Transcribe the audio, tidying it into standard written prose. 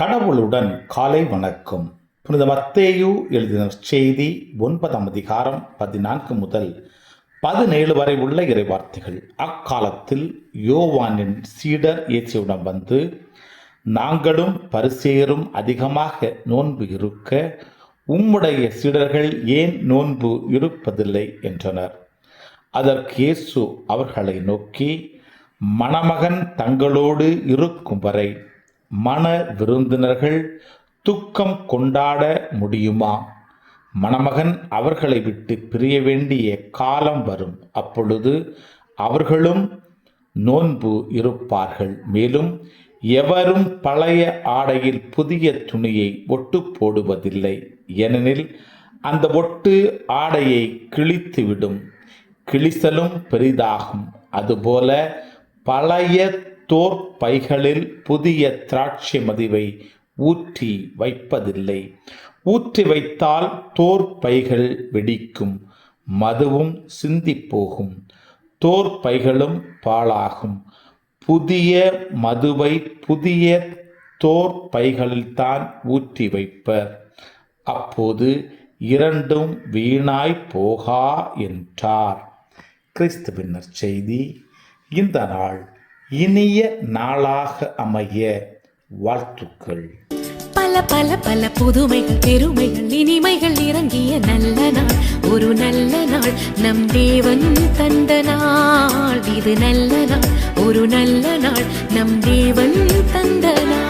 கடவுளுடன் காலை வணக்கம். புனித மத்தேயு எழுதின செய்தி 9 அதிகாரம் 14 முதல் 17 வரை உள்ள இறைவார்த்தைகள். அக்காலத்தில் யோவானின் சீடர் இயேசுவிடம் வந்து, நாங்களும் பரிசேயரும் அதிகமாக நோன்பு இருக்க உம்முடைய சீடர்கள் ஏன் நோன்பு இருப்பதில்லை என்றனர். அதற்கு இயேசு அவர்களை நோக்கி, மணமகன் தங்களோடு இருக்கும் வரை மண விருந்தினர்கள் துக்கம் கொண்டாட முடியுமா? மணமகன் அவர்களை விட்டு பிரிய வேண்டிய காலம் வரும். அப்பொழுது அவர்களும் நோன்பு இருப்பார்கள். மேலும் எவரும் பழைய ஆடையில் புதிய துணியை ஒட்டு போடுவதில்லை. ஏனெனில் அந்த ஒட்டு ஆடையை கிழித்துவிடும், கிழிசலும் பெரிதாகும். அதுபோல பழைய தோற்பைகளில் புதிய திராட்சை மதிவை ஊற்றி வைப்பதில்லை. ஊற்றி வைத்தால் தோற்பைகள் வெடிக்கும், மதுவும் சிந்தி போகும், தோற்பைகளும் பாழாகும். புதிய மதுவை புதிய தோற்பைகளில்தான் ஊற்றி வைப்பர். அப்போது இரண்டும் வீணாய் போகா என்றார். கிறிஸ்துவின் நற்செய்தி. இந்த நாள் இனிய நாளாக அமைய வாழ்த்துக்கள். பல பல பல புதுமைகள், பெருமைகள், இனிமைகள் இறங்கிய நல்ல நாள், ஒரு நல்ல நாள், நம் தேவன் தந்த நாள். இது நல்ல நாள், ஒரு நல்ல நாள், நம் தேவன் தந்த நாள்.